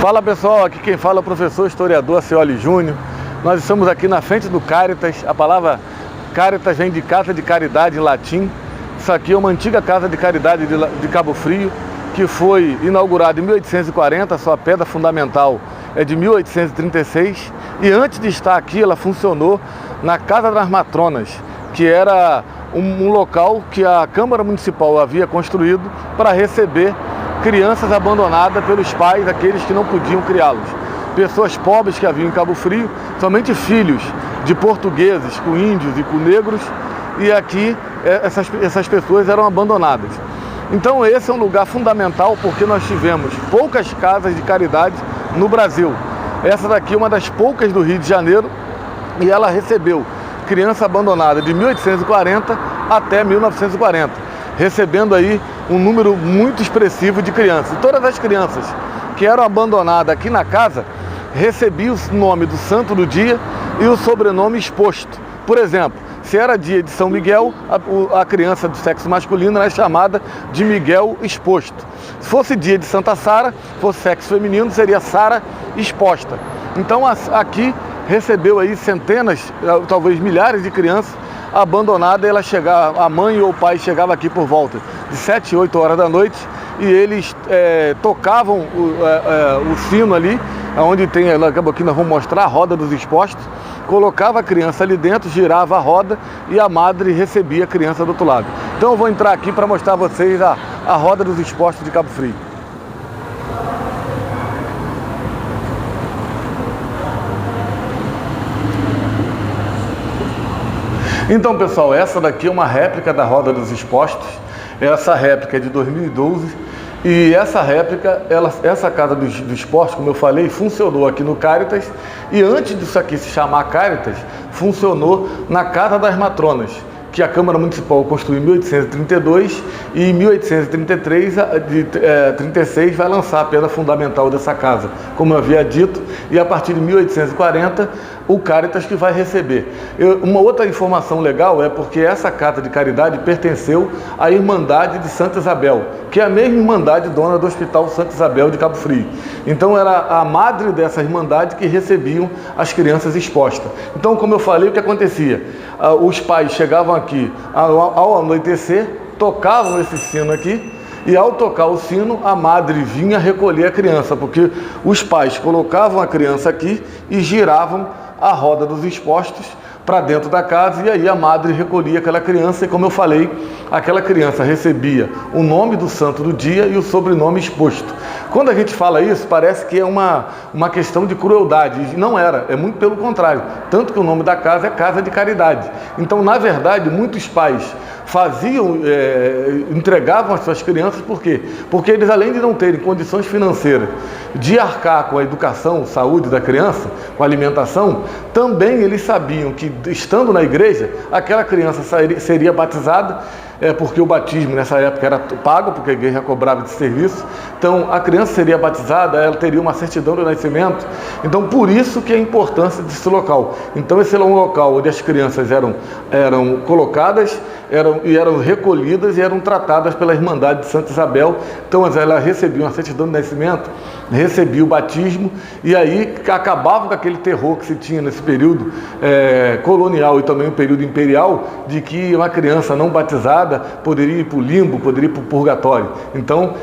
Fala pessoal, aqui quem fala é o professor historiador Acioli Júnior. Nós estamos aqui na frente do Caritas. A palavra Caritas vem de Casa de Caridade em latim. Isso aqui é uma antiga Casa de Caridade de Cabo Frio, que foi inaugurada em 1840, sua pedra fundamental é de 1836. E antes de estar aqui, ela funcionou na Casa das Matronas, que era um local que a Câmara Municipal havia construído para receber crianças abandonadas pelos pais, aqueles que não podiam criá-los. Pessoas pobres que haviam em Cabo Frio, somente filhos de portugueses com índios e com negros, e aqui essas pessoas eram abandonadas. Então esse é um lugar fundamental porque nós tivemos poucas casas de caridade no Brasil. Essa daqui é uma das poucas do Rio de Janeiro e ela recebeu criança abandonada de 1840 até 1940, recebendo aí um número muito expressivo de crianças. E todas as crianças que eram abandonadas aqui na casa recebiam o nome do santo do dia e o sobrenome exposto. Por exemplo, se era dia de São Miguel, a criança do sexo masculino era chamada de Miguel exposto. Se fosse dia de Santa Sara, fosse sexo feminino, seria Sara exposta. Então aqui recebeu aí centenas, talvez milhares de crianças abandonadas. A mãe ou o pai chegava aqui por volta de 7, 8 horas da noite e eles tocavam o sino ali, onde tem, aqui nós vamos mostrar a roda dos expostos, colocava a criança ali dentro, girava a roda e a madre recebia a criança do outro lado. Então eu vou entrar aqui para mostrar a vocês a roda dos expostos de Cabo Frio. Então pessoal, essa daqui é uma réplica da roda dos expostos. Essa réplica é de 2012 e essa réplica, essa casa dos expostos, como eu falei, funcionou aqui no Caritas e antes disso aqui se chamar Caritas, funcionou na Casa das Matronas, que a Câmara Municipal construiu em 1832 e em 1836 vai lançar a pedra fundamental dessa casa, como eu havia dito, e a partir de 1840 o Caritas que vai receber. Uma outra informação legal é porque essa casa de caridade pertenceu à Irmandade de Santa Isabel, que é a mesma Irmandade dona do Hospital Santa Isabel de Cabo Frio. Então era a madre dessa Irmandade que recebiam as crianças expostas. Então, como eu falei, o que acontecia? Os pais chegavam aqui ao anoitecer, tocavam esse sino aqui, e ao tocar o sino, a madre vinha recolher a criança, porque os pais colocavam a criança aqui e giravam a roda dos expostos para dentro da casa, e aí a madre recolhia aquela criança e, como eu falei, aquela criança recebia o nome do santo do dia e o sobrenome exposto. Quando a gente fala isso, parece que é uma questão de crueldade, e não era, é muito pelo contrário, tanto que o nome da casa é Casa de Caridade. Então, na verdade, muitos pais entregavam as suas crianças, por quê? Porque eles, além de não terem condições financeiras de arcar com a educação, saúde da criança, com a alimentação, também eles sabiam que, estando na igreja, aquela criança seria batizada, porque o batismo nessa época era pago, porque a igreja cobrava de serviço. Então a criança seria batizada, ela teria uma certidão de nascimento. Então por isso que a importância desse local. Então esse é um local onde as crianças eram colocadas, eram recolhidas e eram tratadas pela Irmandade de Santa Isabel. Então elas recebiam a certidão de nascimento, recebiam o batismo, e aí acabavam com aquele terror que se tinha nesse período colonial e também o período imperial, de que uma criança não batizada poderia ir para o limbo, poderia ir para o purgatório. Então,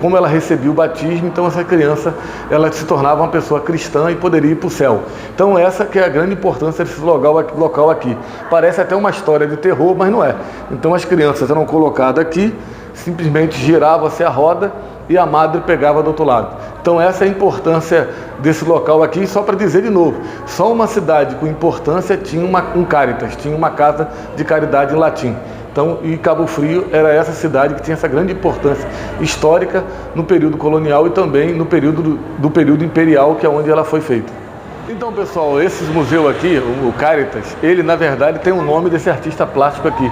como ela recebia o batismo, então essa criança ela se tornava uma pessoa cristã e poderia ir para o céu. Então essa que é a grande importância desse local aqui. Parece até uma história de terror, mas não é. Então as crianças eram colocadas aqui, simplesmente girava-se a roda e a madre pegava do outro lado. Então essa é a importância desse local aqui. Só para dizer de novo, só uma cidade com importância tinha um Caritas, tinha uma casa de caridade em latim. Então, e Cabo Frio era essa cidade que tinha essa grande importância histórica no período colonial e também no período do período imperial, que é onde ela foi feita. Então pessoal, esse museu aqui, o Caritas, ele na verdade tem o nome desse artista plástico aqui,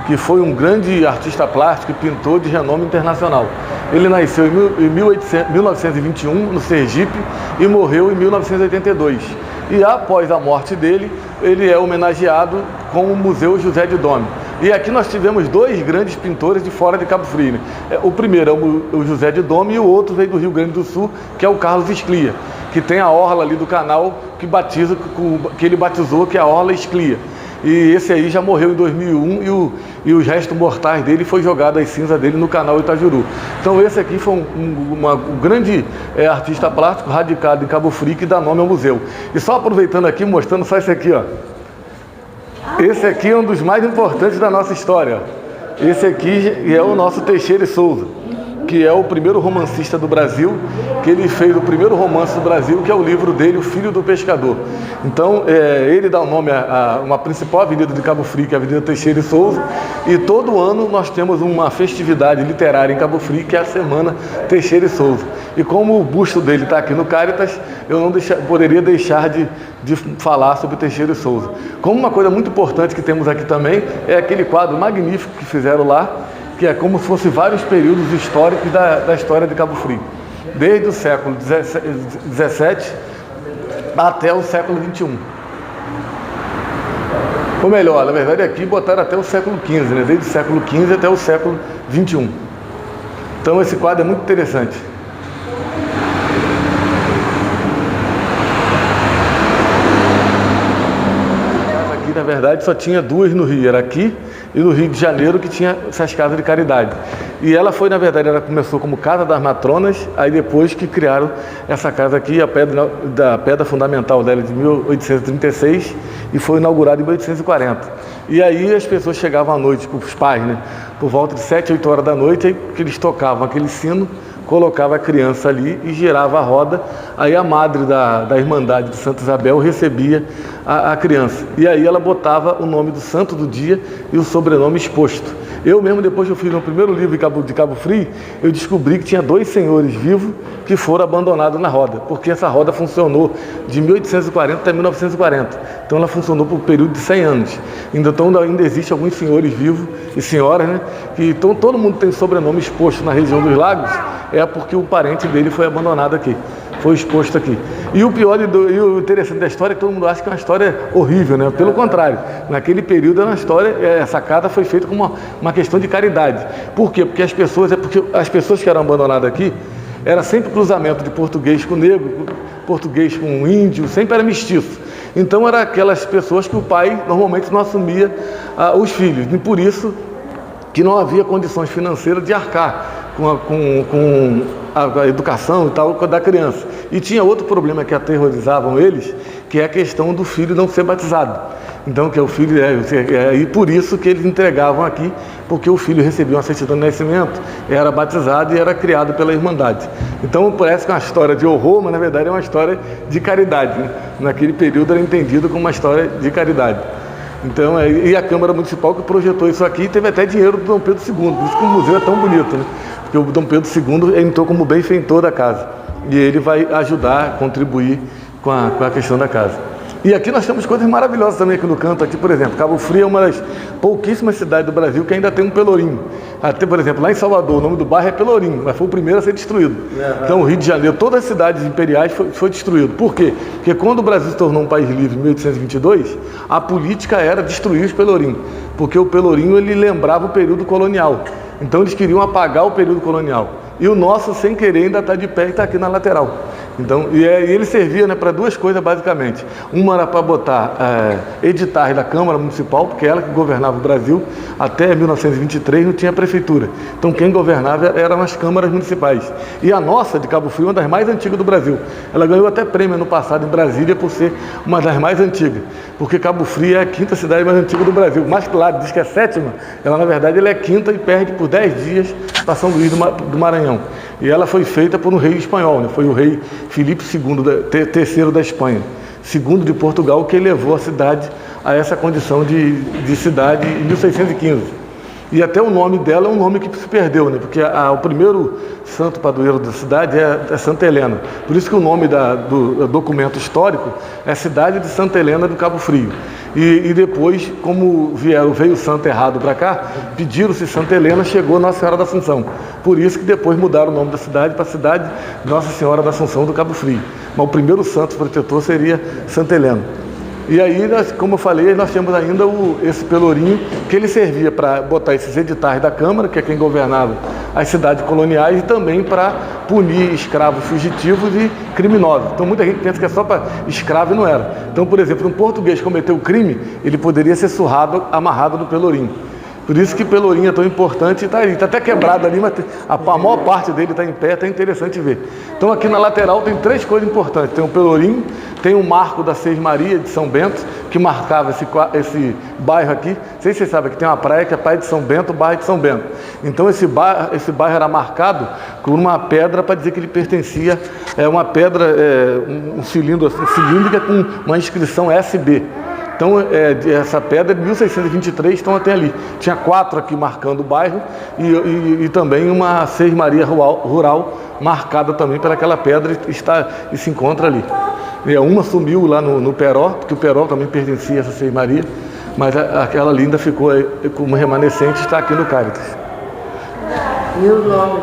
que foi um grande artista plástico e pintor de renome internacional. Ele nasceu em 1921 no Sergipe e morreu em 1982. E após a morte dele, ele é homenageado com o Museu José de Dome. E aqui nós tivemos dois grandes pintores de fora de Cabo Frio, né? O primeiro é o José de Dome e o outro veio do Rio Grande do Sul, que é o Carlos Esclia, que tem a orla ali do canal que ele batizou, que é a Orla Esclia. E esse aí já morreu em 2001 e os restos mortais dele foi jogado as cinzas dele no canal Itajuru. Então esse aqui foi um grande artista plástico radicado em Cabo Frio que dá nome ao museu. E só aproveitando aqui, mostrando só esse aqui, ó. Esse aqui é um dos mais importantes da nossa história. Esse aqui é o nosso Teixeira e Souza, que é o primeiro romancista do Brasil, que ele fez o primeiro romance do Brasil, que é o livro dele, O Filho do Pescador. Então, ele dá o nome a uma principal avenida de Cabo Frio, que é a Avenida Teixeira e Souza, e todo ano nós temos uma festividade literária em Cabo Frio, que é a Semana Teixeira e Souza. E como o busto dele está aqui no Caritas, eu não poderia deixar de falar sobre Teixeira e Souza. Como uma coisa muito importante que temos aqui também, é aquele quadro magnífico que fizeram lá, que é como se fosse vários períodos históricos da história de Cabo Frio, desde o século XVII até o século XXI. Ou melhor, na verdade aqui botaram até o século XV, né? Desde o século XV até o século XXI. Então esse quadro é muito interessante. Aqui, na verdade, só tinha duas no Rio, era aqui e no Rio de Janeiro, que tinha essas casas de caridade. E ela foi, na verdade, ela começou como Casa das Matronas, aí depois que criaram essa casa aqui, a pedra fundamental dela de 1836, e foi inaugurada em 1840. E aí as pessoas chegavam à noite, os pais, né, por volta de 7, 8 horas da noite, aí que eles tocavam aquele sino, colocava a criança ali e girava a roda, aí a madre da Irmandade de Santa Isabel recebia a criança. E aí ela botava o nome do santo do dia e o sobrenome exposto. Eu mesmo, depois que eu fiz meu primeiro livro de Cabo Frio, eu descobri que tinha dois senhores vivos que foram abandonados na roda, porque essa roda funcionou de 1840 até 1940. Então ela funcionou por um período de 100 anos. Então ainda existem alguns senhores vivos e senhoras, né? Então todo mundo tem sobrenome exposto na região dos lagos, é porque o parente dele foi abandonado aqui, foi exposto aqui. E o pior e o interessante da história é que todo mundo acha que é uma história horrível, né? Pelo contrário, naquele período era uma história, essa casa foi feita como uma questão de caridade. Por quê? Porque as pessoas que eram abandonadas aqui, era sempre cruzamento de português com negro, português com índio, sempre era mestiço. Então eram aquelas pessoas que o pai normalmente não assumia os filhos, e por isso que não havia condições financeiras de arcar com a educação e tal da criança. E tinha outro problema que aterrorizavam eles, que é a questão do filho não ser batizado. Então, que o filho e por isso que eles entregavam aqui, porque o filho recebia uma certidão de nascimento, era batizado e era criado pela Irmandade. Então, parece que é uma história de horror, mas na verdade é uma história de caridade, né? Naquele período era entendido como uma história de caridade. Então, e a Câmara Municipal que projetou isso aqui teve até dinheiro do Dom Pedro II, por isso que o museu é tão bonito, né? Porque o Dom Pedro II entrou como benfeitor da casa e ele vai ajudar, contribuir com a questão da casa. E aqui nós temos coisas maravilhosas também aqui no canto. Aqui, por exemplo, Cabo Frio é uma das pouquíssimas cidades do Brasil que ainda tem um pelourinho. Até, por exemplo, lá em Salvador, o nome do bairro é Pelourinho, mas foi o primeiro a ser destruído. Então, o Rio de Janeiro, todas as cidades imperiais foi destruído. Por quê? Porque quando o Brasil se tornou um país livre em 1822, a política era destruir os pelourinhos, porque o pelourinho ele lembrava o período colonial. Então, eles queriam apagar o período colonial. E o nosso, sem querer, ainda está de pé e está aqui na lateral. Então, e ele servia, né, para duas coisas basicamente. Uma era para botar editais da Câmara Municipal, porque ela que governava o Brasil até 1923, não tinha prefeitura. Então quem governava eram as câmaras municipais. E a nossa, de Cabo Frio, é uma das mais antigas do Brasil. Ela ganhou até prêmio no passado em Brasília por ser uma das mais antigas, porque Cabo Frio é a quinta cidade mais antiga do Brasil. Mas claro, diz que é sétima, ela na verdade ela é quinta e perde por 10 dias para São Luís do Maranhão. E ela foi feita por um rei espanhol, né? Foi o rei Filipe II, terceiro da Espanha, segundo de Portugal, que elevou a cidade a essa condição de cidade em 1615. E até o nome dela é um nome que se perdeu, né? Porque o primeiro santo padroeiro da cidade é Santa Helena. Por isso que o nome do documento histórico é Cidade de Santa Helena do Cabo Frio. E depois, como veio o santo errado para cá, pediram-se Santa Helena, chegou Nossa Senhora da Assunção. Por isso que depois mudaram o nome da cidade para a cidade Nossa Senhora da Assunção do Cabo Frio. Mas o primeiro santo protetor seria Santa Helena. E aí, como eu falei, nós temos ainda esse Pelourinho, que ele servia para botar esses editais da Câmara, que é quem governava as cidades coloniais, e também para punir escravos fugitivos e criminosos. Então muita gente pensa que é só para escravo e não era. Então, por exemplo, um português cometeu crime, ele poderia ser surrado, amarrado no Pelourinho. Por isso que Pelourinho é tão importante, está até quebrado ali, mas a maior parte dele está em pé, está interessante ver. Então aqui na lateral tem 3 coisas importantes, tem o Pelourinho, tem o marco da Seis Maria de São Bento, que marcava esse bairro aqui. Não sei se vocês sabem que tem uma praia que é Praia de São Bento, bairro de São Bento. Então esse bairro era marcado com uma pedra para dizer que ele pertencia, uma pedra, um cilindro assim, cilíndrica com uma inscrição SB. Então, essa pedra de 1623 estão até ali. Tinha 4 aqui marcando o bairro e também uma Seis Maria rural marcada também pelaquela pedra e se encontra ali. E uma sumiu lá no Peró, porque o Peró também pertencia a essa Seis Maria, mas aquela linda ficou como remanescente, está aqui no Cáritas. E o nome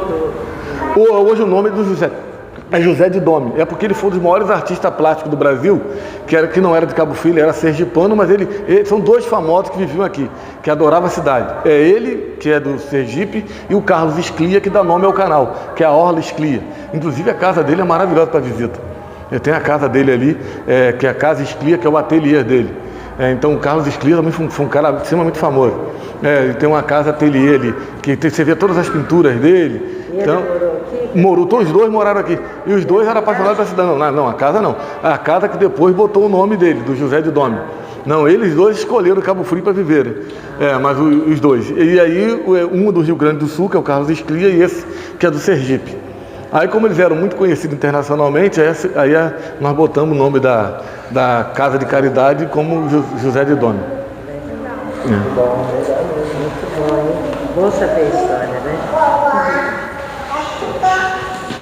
do... Hoje o nome do José é José de Dome. É porque ele foi um dos maiores artistas plásticos do Brasil, que não era de Cabo Frio, ele era sergipano, mas são 2 famosos que viviam aqui, que adoravam a cidade. É ele, que é do Sergipe, e o Carlos Esclia, que dá nome ao canal, que é a Orla Esclia. Inclusive a casa dele é maravilhosa para visita. Ele tem a casa dele ali, que é a Casa Esclia, que é o ateliê dele. Então o Carlos Esclia também foi um cara extremamente famoso. Ele tem uma casa ateliê ali, que você vê todas as pinturas dele. E então, ele morou aqui? Os 2 moraram aqui. E os 2 eram apaixonados pela cidade. Não, a casa não. A casa que depois botou o nome dele, do José de Dome. Não, eles 2 escolheram Cabo Frio para viverem. Mas os 2. E aí, um do Rio Grande do Sul, que é o Carlos Esclia, e esse que é do Sergipe. Aí, como eles eram muito conhecidos internacionalmente, nós botamos o nome da Casa de Caridade como José de Dome. Muito bom, hein? Bom saber isso.